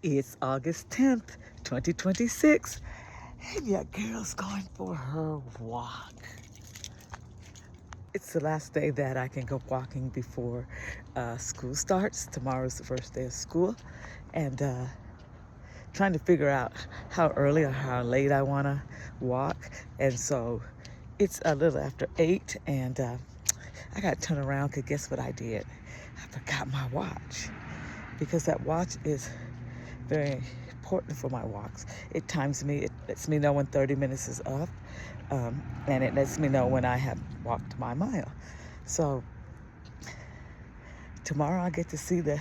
It's August 10th, 2026, and your girl's going for her walk. It's the last day that I can go walking before school starts. Tomorrow's the first day of school, and trying to figure out how early or how late I want to walk. And so it's a little after 8, and I got to turn around because guess what I did? I forgot my watch, because that watch is very important for my walks. It times me, it lets me know when 30 minutes is up, and it lets me know when I have walked my mile. So tomorrow I get to see the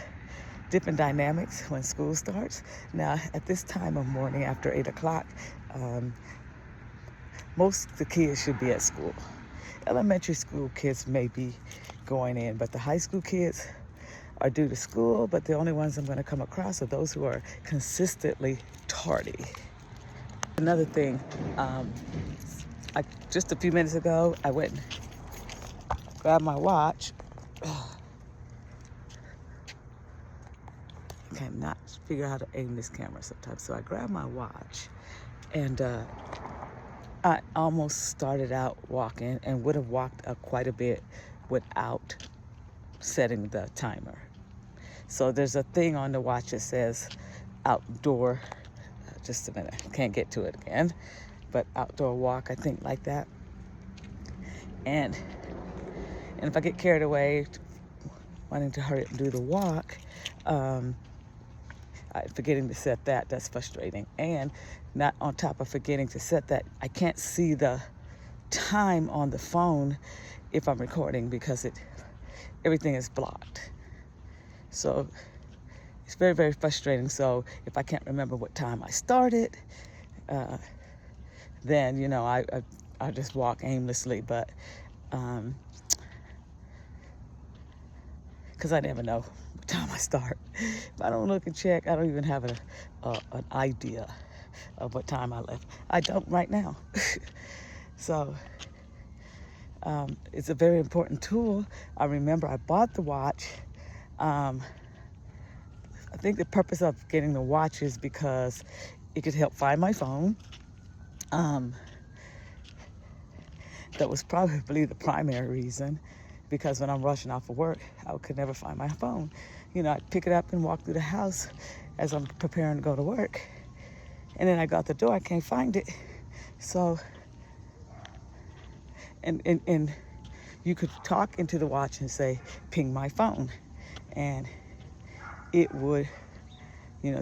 different dynamics when school starts. Now, at this time of morning, after 8 o'clock, most of the kids should be at school. Elementary school kids may be going in, but the high school kids are due to school, but the only ones I'm going to come across are those who are consistently tardy. Another thing, just a few minutes ago, I went and grabbed my watch. I cannot figure out how to aim this camera sometimes. So I grabbed my watch, and I almost started out walking and would have walked quite a bit without setting the timer. So there's a thing on the watch that says outdoor, just a minute, can't get to it again, but outdoor walk, I think, like that. And if I get carried away wanting to hurry up and do the walk, forgetting to set that, that's frustrating. And not on top of forgetting to set that, I can't see the time on the phone if I'm recording because everything is blocked. So it's very, very frustrating. So if I can't remember what time I started, then, I just walk aimlessly. But because I never know what time I start. If I don't look and check, I don't even have an idea of what time I left. I don't right now. So it's a very important tool. I remember I bought the watch. I think the purpose of getting the watch is because it could help find my phone. That was probably the primary reason, because when I'm rushing off of work, I could never find my phone. I'd pick it up and walk through the house as I'm preparing to go to work. And then I got the door, I can't find it. So, and you could talk into the watch and say, ping my phone. And it would,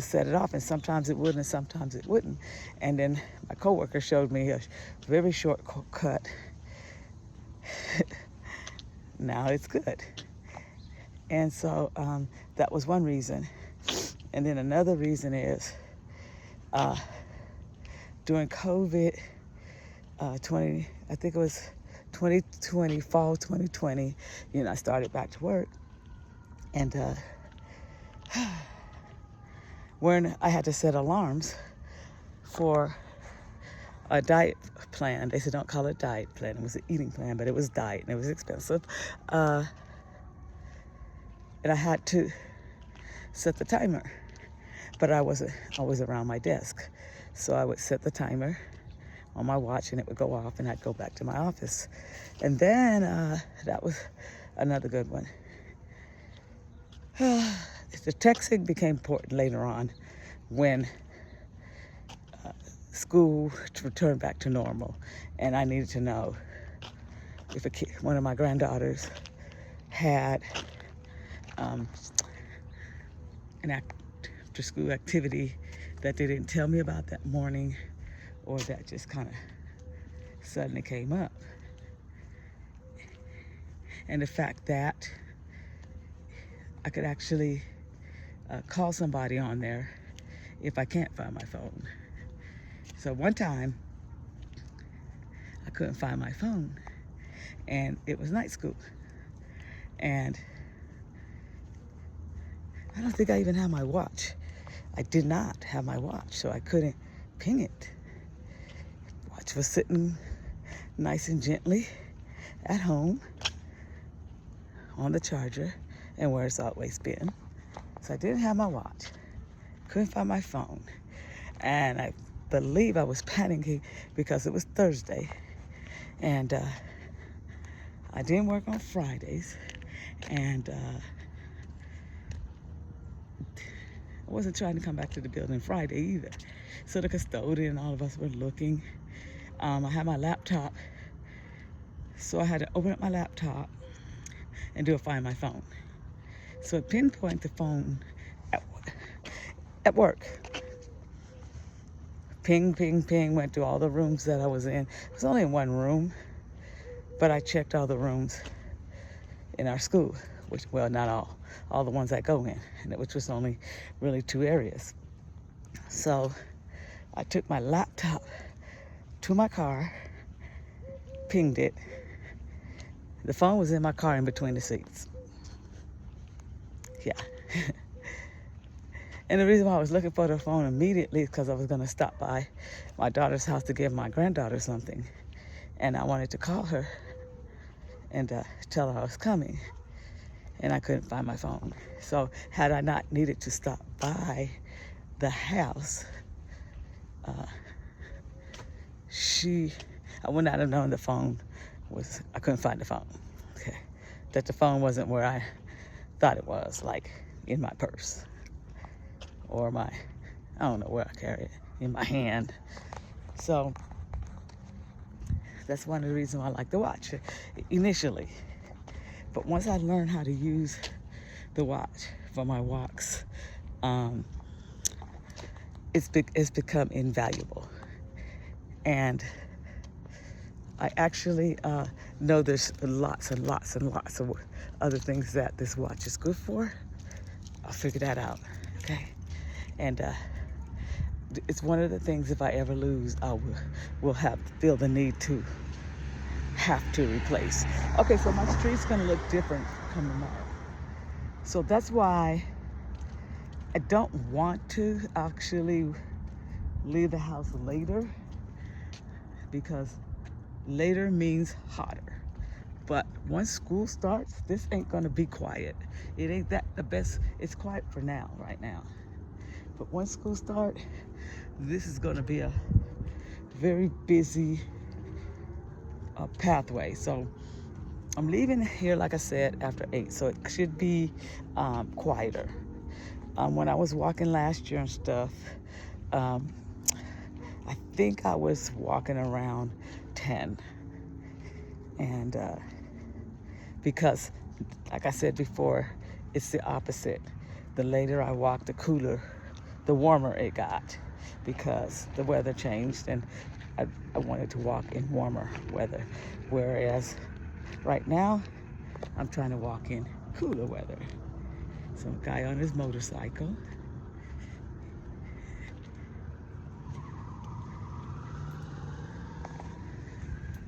set it off. And sometimes it would and sometimes it wouldn't. And then my coworker showed me a very short cut. Now it's good. And so that was one reason. And then another reason is during COVID, I think it was 2020, fall 2020, I started back to work. And when I had to set alarms for a diet plan. They said don't call it diet plan. It was an eating plan, but it was diet and it was expensive. And I had to set the timer, but I wasn't always around my desk. So I would set the timer on my watch and it would go off and I'd go back to my office. And then that was another good one. The texting became important later on when school returned back to normal, and I needed to know if one of my granddaughters had an after-school activity that they didn't tell me about that morning, or that just kind of suddenly came up. And the fact that I could actually call somebody on there if I can't find my phone. So one time, I couldn't find my phone, and it was night school. And I don't think I even had my watch. I did not have my watch, so I couldn't ping it. Watch was sitting nice and gently at home on the charger and where it's always been. So I didn't have my watch. couldn't find my phone. And I believe I was panicking because it was Thursday. And I didn't work on Fridays. And I wasn't trying to come back to the building Friday either. So the custodian and all of us were looking. I had my laptop. So I had to open up my laptop and do a find my phone. So it pinpointed the phone at work. Ping, ping, ping, went to all the rooms that I was in. It was only in one room, but I checked all the rooms in our school, which, well, not all the ones I go in, which was only really 2 areas. So I took my laptop to my car, pinged it. The phone was in my car in between the seats. Yeah. And the reason why I was looking for the phone immediately is because I was going to stop by my daughter's house to give my granddaughter something. And I wanted to call her and tell her I was coming. And I couldn't find my phone. So had I not needed to stop by the house, I would not have known the phone was, I couldn't find the phone. Okay. That the phone wasn't where I thought it was, like in my purse. Or I don't know where I carry it, in my hand. So that's one of the reasons why I like the watch initially. But once I learned how to use the watch for my walks, it's become invaluable. And I actually know there's lots and lots and lots of other things that this watch is good for. I'll figure that out, okay? And it's one of the things, if I ever lose, I will feel the need to have to replace. Okay, so my street's gonna look different come tomorrow. So that's why I don't want to actually leave the house later, because later means hotter. But once school starts, this ain't gonna be quiet. It ain't that the best. It's quiet for now, right now. But once school starts, this is gonna be a very busy pathway. So I'm leaving here, like I said, after 8, so it should be quieter. When I was walking last year and stuff, I think I was walking around 10. And because, like I said before, it's the opposite. The later I walk, the warmer it got, because the weather changed and I wanted to walk in warmer weather. Whereas right now, I'm trying to walk in cooler weather. Some guy on his motorcycle.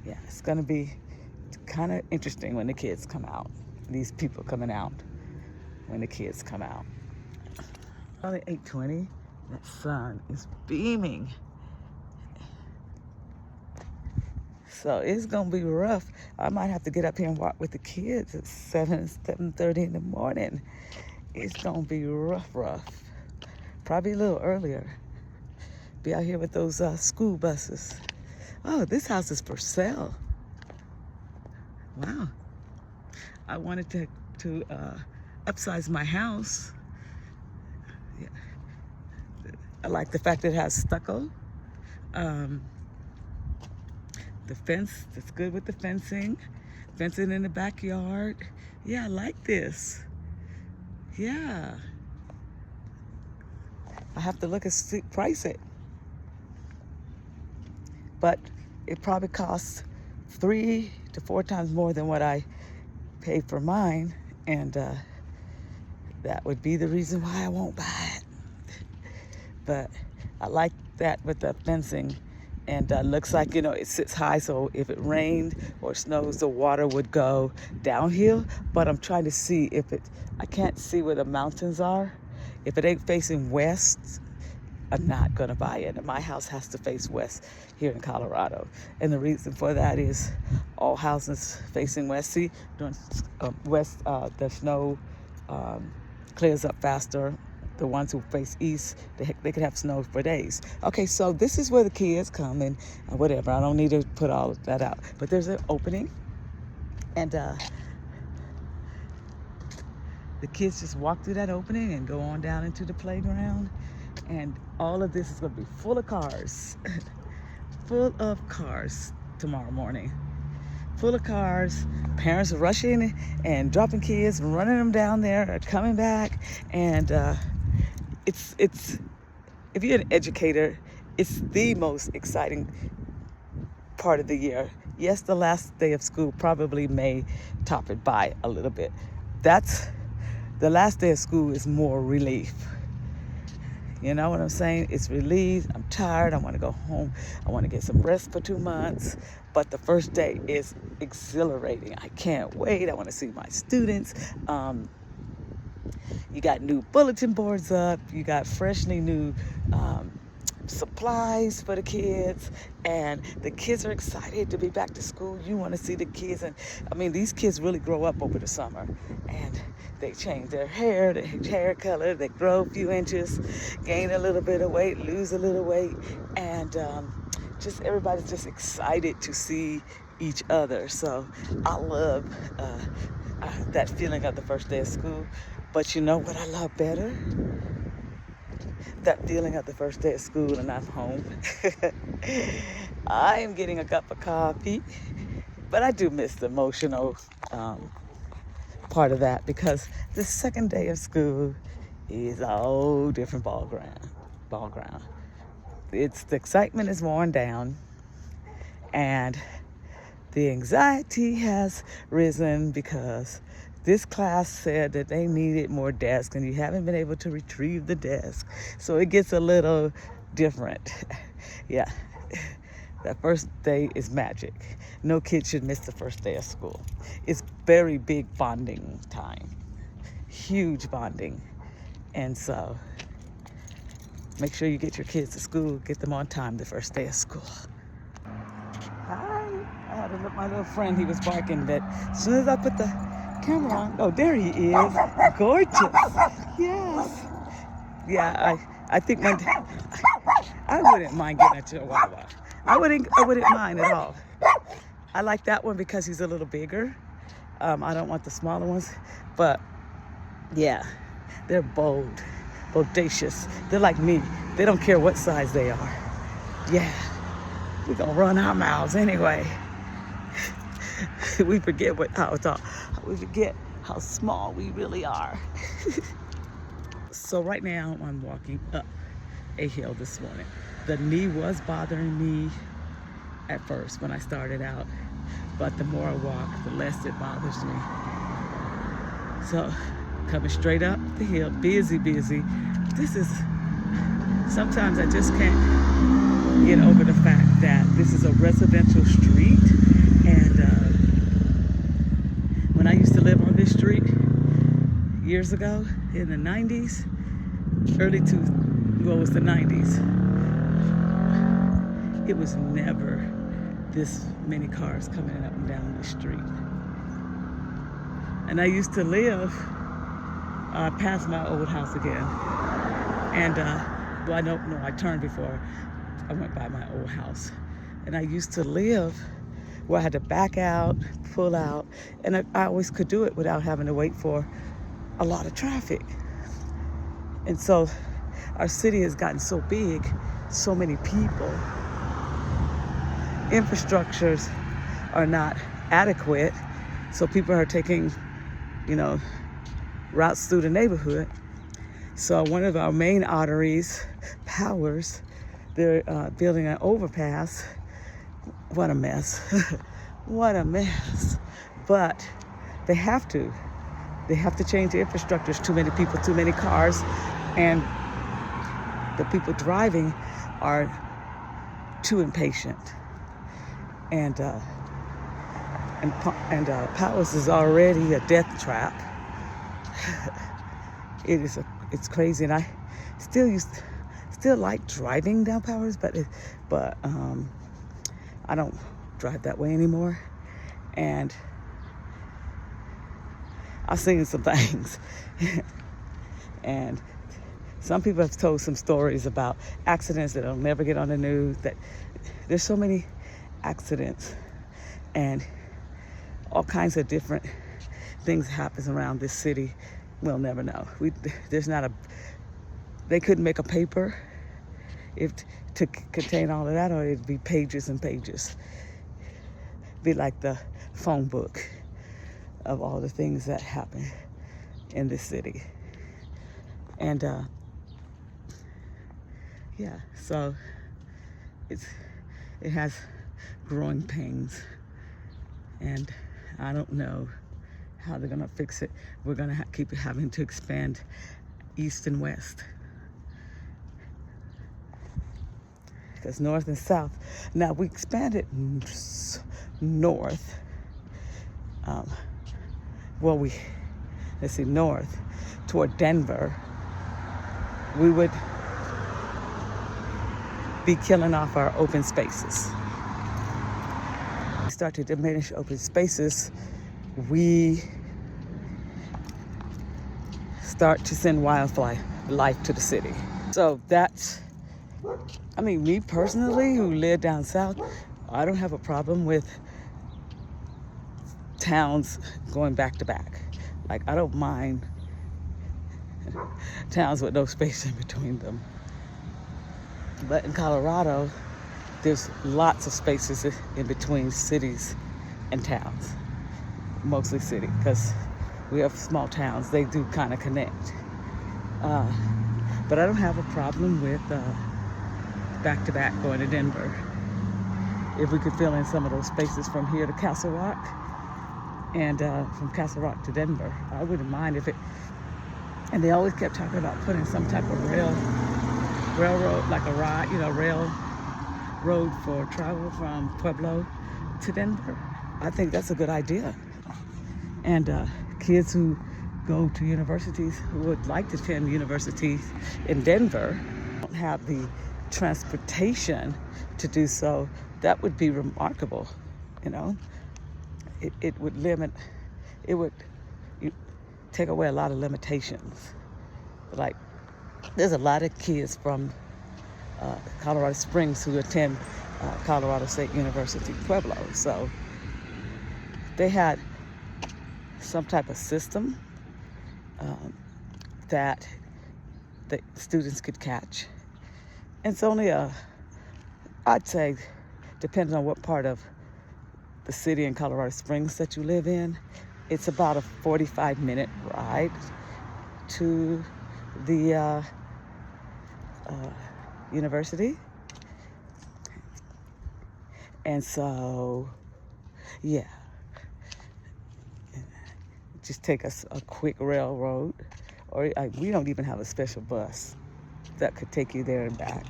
Yeah, it's gonna be kind of interesting when the kids come out. These people coming out when the kids come out. Probably 8:20. That sun is beaming. So it's gonna be rough. I might have to get up here and walk with the kids at 7:30 in the morning. It's gonna be rough. Probably a little earlier. Be out here with those school buses. Oh, this house is for sale. Wow. I wanted to upsize my house. Yeah. I like the fact that it has stucco. The fence, it's good with the fencing in the backyard. Yeah, I like this. Yeah. I have to look and price it. But it probably costs 3 to 4 times more than what I paid for mine. And that would be the reason why I won't buy it. But I like that with the fencing. And looks like, it sits high, so if it rained or snows, the water would go downhill. But I'm trying to see I can't see where the mountains are. If it ain't facing west, I'm not gonna buy it. And my house has to face west here in Colorado. And the reason for that is all houses facing west. See, during west, the snow clears up faster the ones who face east, they could have snow for days. Okay, so this is where the kids come and whatever. I don't need to put all of that out. But there's an opening, and the kids just walk through that opening and go on down into the playground. And all of this is going to be full of cars. Full of cars tomorrow morning. Full of cars. Parents are rushing and dropping kids and running them down there or coming back. And it's if you're an educator, it's the most exciting part of the year. Yes, the last day of school probably may top it by a little bit. That's the last day of school is more relief. You know what I'm saying? It's relief. I'm tired. I want to go home. I want to get some rest for 2 months. But the first day is exhilarating. I can't wait. I want to see my students. You got new bulletin boards up. You got freshly new supplies for the kids, and the kids are excited to be back to school. You want to see the kids, and I mean, these kids really grow up over the summer, and they change their hair, their hair color, they grow a few inches, gain a little bit of weight, lose a little weight, and just everybody's just excited to see each other. So I love that feeling of the first day of school. But you know what I love better? That feeling of the first day of school and I'm home. I am getting a cup of coffee, but I do miss the emotional part of that, because the second day of school is a whole different ball ground. It's the excitement is worn down, and the anxiety has risen because this class said that they needed more desks, and you haven't been able to retrieve the desk. So it gets a little different. Yeah, that first day is magic. No kid should miss the first day of school. It's very big bonding time, huge bonding. And so make sure you get your kids to school, get them on time the first day of school. Hi, I had to look my little friend, he was barking, but as soon as I put the camera on, oh, there he is, gorgeous, yes. Yeah, I think I wouldn't mind getting a Chihuahua. I wouldn't mind at all. I like that one because he's a little bigger. I don't want the smaller ones, but yeah, they're bold, bodacious. They're like me. They don't care what size they are. Yeah, we're gonna run our mouths anyway. We forget how small we really are. So right now I'm walking up a hill this morning. The knee was bothering me at first when I started out, but the more I walk, the less it bothers me. So coming straight up the hill, busy. This is, sometimes I just can't get over the fact that this is a residential street, and when I used to live on this street years ago in the 90s, it was the 90s, it was never this many cars coming up and down the street. And I used to live past my old house again. And, well, I turned before I went by my old house. And I used to live where I had to back out, pull out, and I always could do it without having to wait for a lot of traffic. And so our city has gotten so big, so many people. Infrastructures are not adequate, so people are taking, routes through the neighborhood. So one of our main arteries, Powers, they're building an overpass. What a mess. What a mess. But they have to change the infrastructure. There's too many people, too many cars, and the people driving are too impatient. And Powers is already a death trap. It's crazy, and I still like driving down Powers, but I don't drive that way anymore. And I've seen some things, and Some people have told some stories about accidents that'll never get on the news, that there's so many accidents and all kinds of different things happens around this city. We'll never know. They couldn't make a paper to contain all of that, or it'd be pages and pages. Be like the phone book of all the things that happen in this city. And yeah, so it has growing pains, and I don't know how they're gonna fix it. We're gonna keep having to expand east and west, because north and south. Now we expanded north. North toward Denver. We would be killing off our open spaces. We start to diminish open spaces, we start to send wildlife to the city. So me personally, who live down south, I don't have a problem with towns going back to back. Like, I don't mind towns with no space in between them. But in Colorado, there's lots of spaces in between cities and towns. Mostly city, because we have small towns. They do kind of connect. But I don't have a problem with back-to-back going to Denver. If we could fill in some of those spaces from here to Castle Rock, and from Castle Rock to Denver, I wouldn't mind if it. And they always kept talking about putting some type of railroad, like a railroad for travel from Pueblo to Denver. I think that's a good idea. And kids who go to universities, who would like to attend universities in Denver, don't have the transportation to do so. That would be remarkable, you know. It would take away a lot of limitations. Like, there's a lot of kids from Colorado Springs who attend Colorado State University, Pueblo. So they had some type of system that the students could catch. And it's only I'd say, depending on what part of the city in Colorado Springs that you live in, it's about a 45-minute ride to the university. And so, yeah, just take us a quick railroad, or we don't even have a special bus that could take you there and back.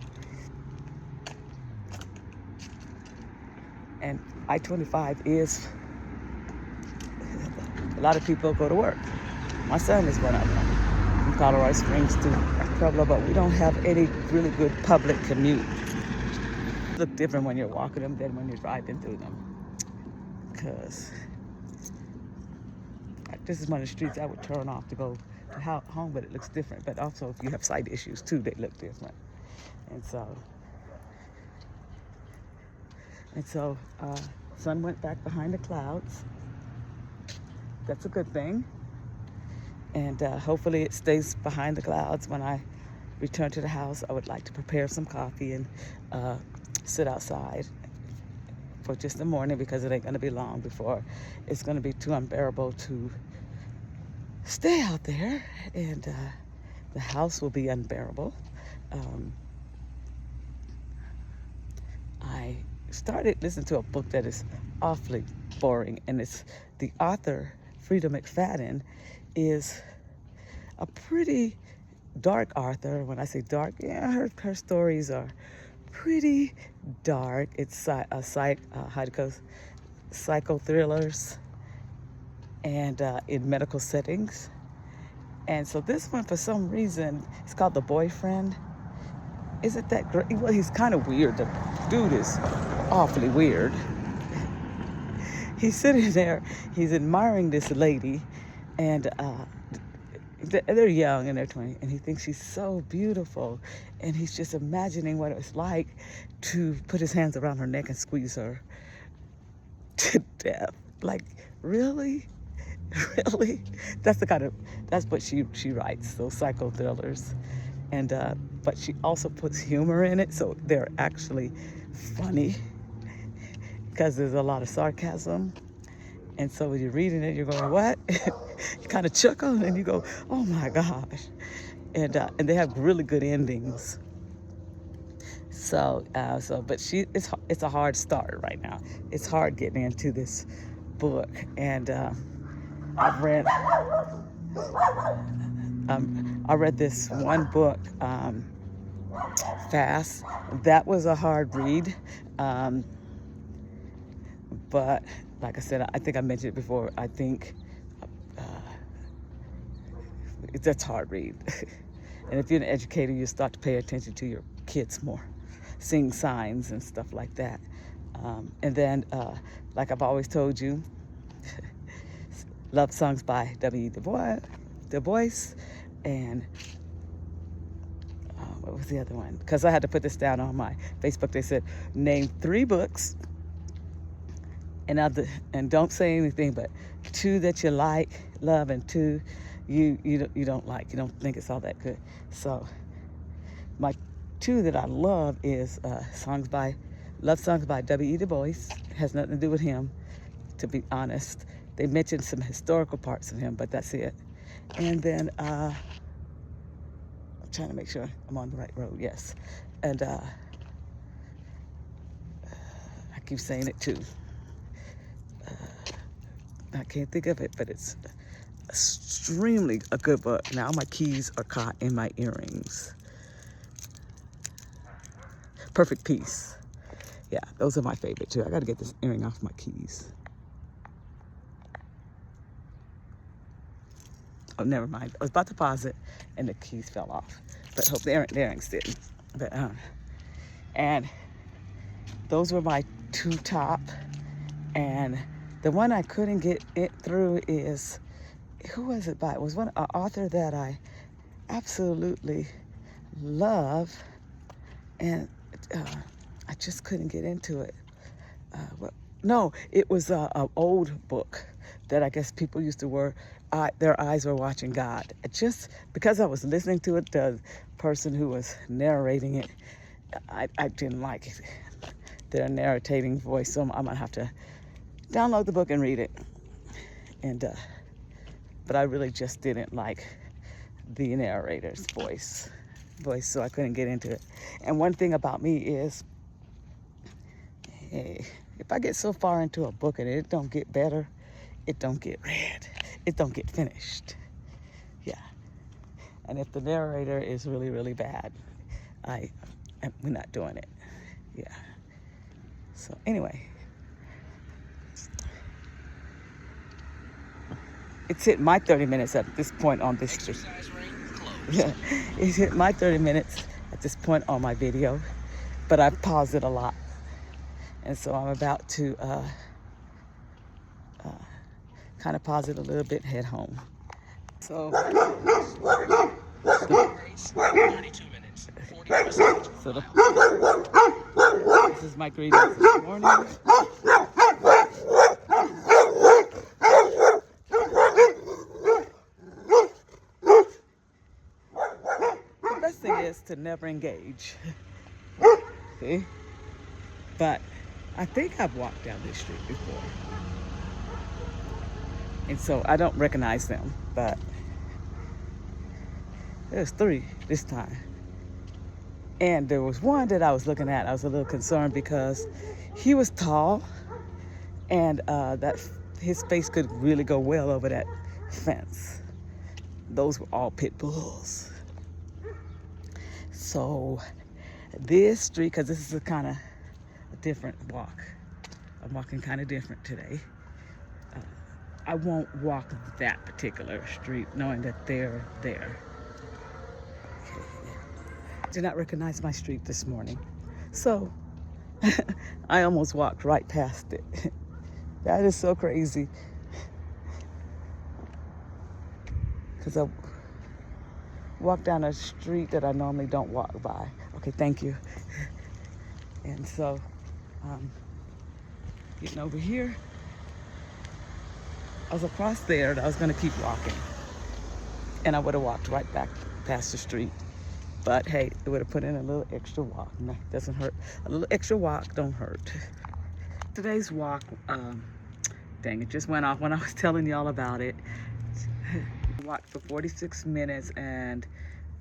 And I-25 is, a lot of people go to work. My son is one of them, from Colorado Springs to Pueblo, but we don't have any really good public commute. It looks different when you're walking them than when you're driving through them. Because this is one of the streets I would turn off to go to home, but it looks different. But also, if you have sight issues too, they look different. And so, sun went back behind the clouds. That's a good thing. And hopefully it stays behind the clouds when I return to the house. I would like to prepare some coffee and sit outside for just the morning, because it ain't gonna be long before it's gonna be too unbearable to stay out there, and the house will be unbearable. I started listening to a book that is awfully boring, and it's the author, Freida McFadden, is a pretty dark author. When I say dark, yeah, her stories are pretty dark. It's psycho thrillers, and in medical settings. And so this one, for some reason, it's called The Boyfriend. Isn't that great? Well, he's kind of weird. The dude is awfully weird. He's sitting there, he's admiring this lady, and they're young in their 20s, and he thinks she's so beautiful, and he's just imagining what it's like to put his hands around her neck and squeeze her to death. Like, really? Really? That's what she writes, those psycho thrillers. And but she also puts humor in it, so they're actually funny because there's a lot of sarcasm. And so when you're reading it, you're going, what? You kind of chuckle and you go, oh my gosh. And they have really good endings. So but it's a hard start right now. It's hard getting into this book. And I read this one book, Fast. That was a hard read. But like I said, I think I mentioned it before, I think that's hard read. And if you're an educator, you start to pay attention to your kids more, seeing signs and stuff like that. And then, like I've always told you, love songs by W. Du Bois, and what was the other one? Because I had to put this down on my Facebook. They said, name 3 books, and don't say anything but 2 that you like, love, and 2 you don't like. You don't think it's all that good. So my 2 that I love is love songs by W. Du Bois. It has nothing to do with him, to be honest. They mentioned some historical parts of him, but that's it. And then I'm trying to make sure I'm on the right road. Yes. And I keep saying it too. I can't think of it, but it's extremely a good book. Now my keys are caught in my earrings. Perfect Peace. Yeah, those are my favorite too. I got to get this earring off my keys. Oh, never mind. I was about to pause it, and the keys fell off. But hope the earrings didn't. But and those were my 2 top. And the one I couldn't get it through is, who was it by? It was an author that I absolutely love, and I just couldn't get into it. No, it was an old book that I guess people used to their eyes were watching God. Just because I was listening to it, the person who was narrating it, I didn't like it, their narrating voice, so I'm gonna have to download the book and read it. And but I really just didn't like the narrator's voice, so I couldn't get into it. And one thing about me is, hey, if I get so far into a book and it don't get better, it don't get read, it don't get finished. Yeah. And if the narrator is really, really bad, we're not doing it. Yeah. So anyway, it's hit my 30 minutes at this point on this. Yeah, it's hit my 30 minutes at this point on my video, but I've paused it a lot. And so I'm about to kind of pause it a little bit, head home. So, 32 minutes, 40 seconds. So this is my greetings this morning. The best thing is to never engage. See? But I think I've walked down this street before. And so I don't recognize them, but there's 3 this time. And there was one that I was looking at. I was a little concerned because he was tall, and that his face could really go well over that fence. Those were all pit bulls. So this street, because this is a kind of a different walk. I'm walking kind of different today. I won't walk that particular street knowing that they're there. Okay. I did not recognize my street this morning. So I almost walked right past it. That is so crazy. Because walk down a street that I normally don't walk by. Okay, thank you. And so, getting over here, I was across there and I was gonna keep walking. And I would have walked right back past the street. But hey, it would have put in a little extra walk. No, doesn't hurt. A little extra walk don't hurt. Today's walk, dang, it just went off when I was telling y'all about it. Walked for 46 minutes and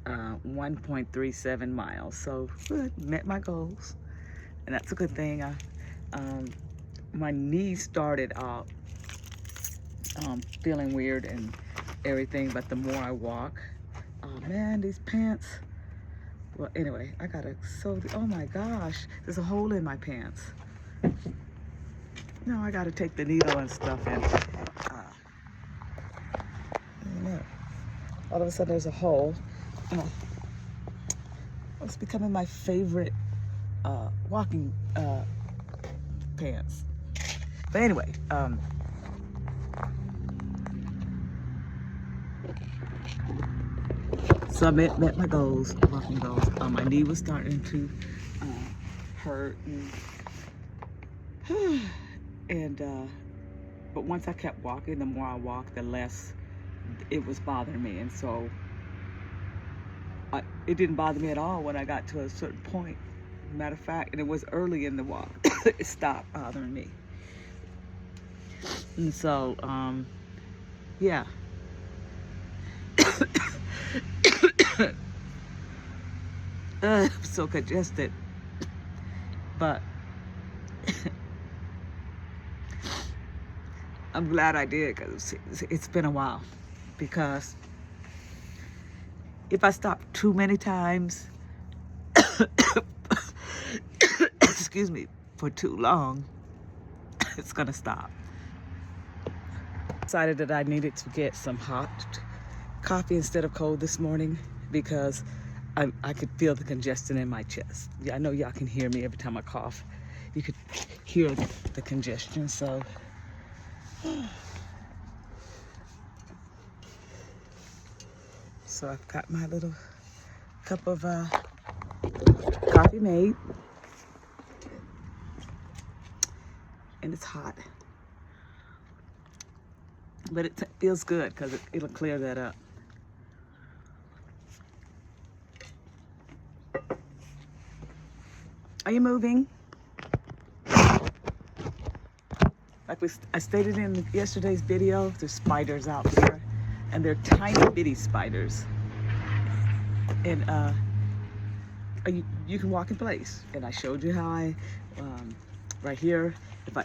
1.37 miles. So good, met my goals. And that's a good thing. My knees started out feeling weird and everything, but the more I walk, oh man, these pants. Well, anyway, I gotta sew. Oh my gosh, there's a hole in my pants. No, I gotta take the needle and stuff and I don't know. All of a sudden, there's a hole. It's becoming my favorite walking pants. But anyway, so I met my goals, walking goals. My knee was starting to hurt, and but once I kept walking, the more I walked, the less it was bothering me, and so it didn't bother me at all when I got to a certain point. Matter of fact, and it was early in the walk, it stopped bothering me. And so, yeah. I'm so congested, but I'm glad I did, because it's been a while. Because if I stop too many times, excuse me, for too long, it's gonna stop. Decided that I needed to get some hot coffee instead of cold this morning, because I could feel the congestion in my chest. Yeah, I know y'all can hear me every time I cough. You could hear the congestion, so. So I've got my little cup of coffee made. And it's hot. But it feels good, because it'll clear that up. Are you moving? Like I stated in yesterday's video, there's spiders out here, and they're tiny bitty spiders. And you can walk in place. And I showed you how I, right here,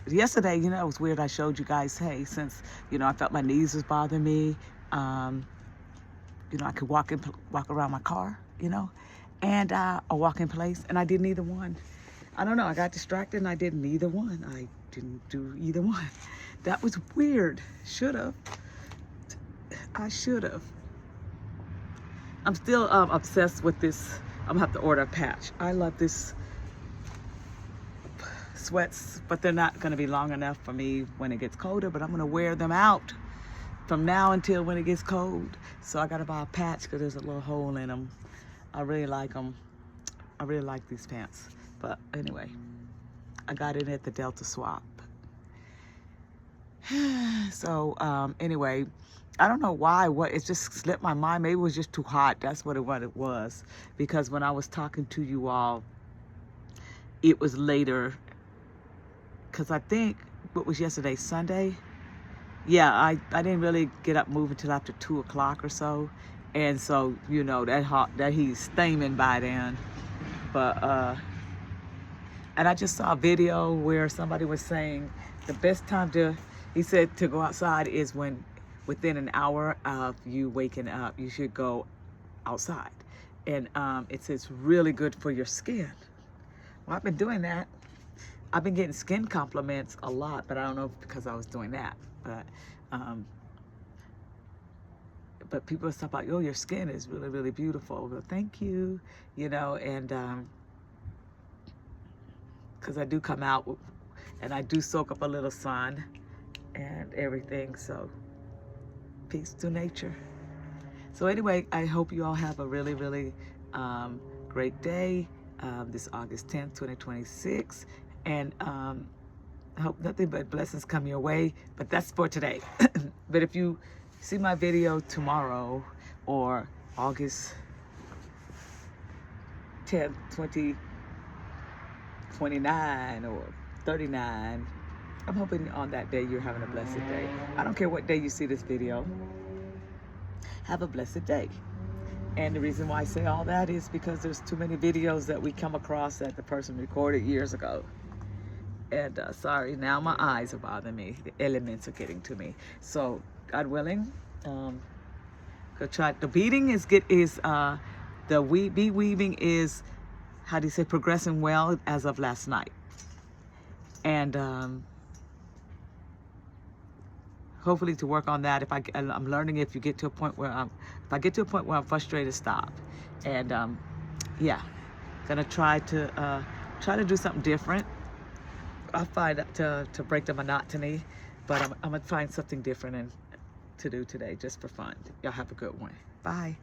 yesterday, you know, it was weird. I showed you guys, hey, since, you know, I felt my knees was bothering me, you know, I could walk around my car, you know, and I walk in place, and I did neither one. I don't know, I got distracted and I did neither one. I didn't do either one. That was weird. I should have. I'm still obsessed with this. I'm gonna have to order a patch. I love this sweats, but they're not gonna be long enough for me when it gets colder, but I'm gonna wear them out from now until when it gets cold. So I gotta buy a patch, because there's a little hole in them. I really like them. I really like these pants. But anyway, I got it at the Delta Swap. So anyway, I don't know why, it just slipped my mind. Maybe it was just too hot. That's what it was. Because when I was talking to you all, it was later. Because I think, what was yesterday, Sunday? Yeah, I didn't really get up moving till after 2 o'clock or so. And so, you know, that he's steaming by then. But, and I just saw a video where somebody was saying the best time he said to go outside is when within an hour of you waking up, you should go outside. And it's really good for your skin. Well, I've been doing that. I've been getting skin compliments a lot, but I don't know if because I was doing that. But people talk about, oh, your skin is really, really beautiful. Well, thank you, you know, and because I do come out and I do soak up a little sun and everything, so peace to nature. So anyway, I hope you all have a really, really great day this August 10th, 2026. And I hope nothing but blessings come your way. But that's for today. But if you see my video tomorrow or August 10th, 2029 or 39, I'm hoping on that day you're having a blessed day. I don't care what day you see this video. Have a blessed day. And the reason why I say all that is because there's too many videos that we come across that the person recorded years ago. And sorry, now my eyes are bothering me. The elements are getting to me. So God willing, go try. The beading is bead weaving is, how do you say, progressing well as of last night. And hopefully to work on that. I'm learning if you get to a point where if I get to a point where I'm frustrated, stop. And yeah, gonna try to do something different. I'll find to break the monotony, but I'm gonna find something different and to do today just for fun. Y'all have a good one. Bye.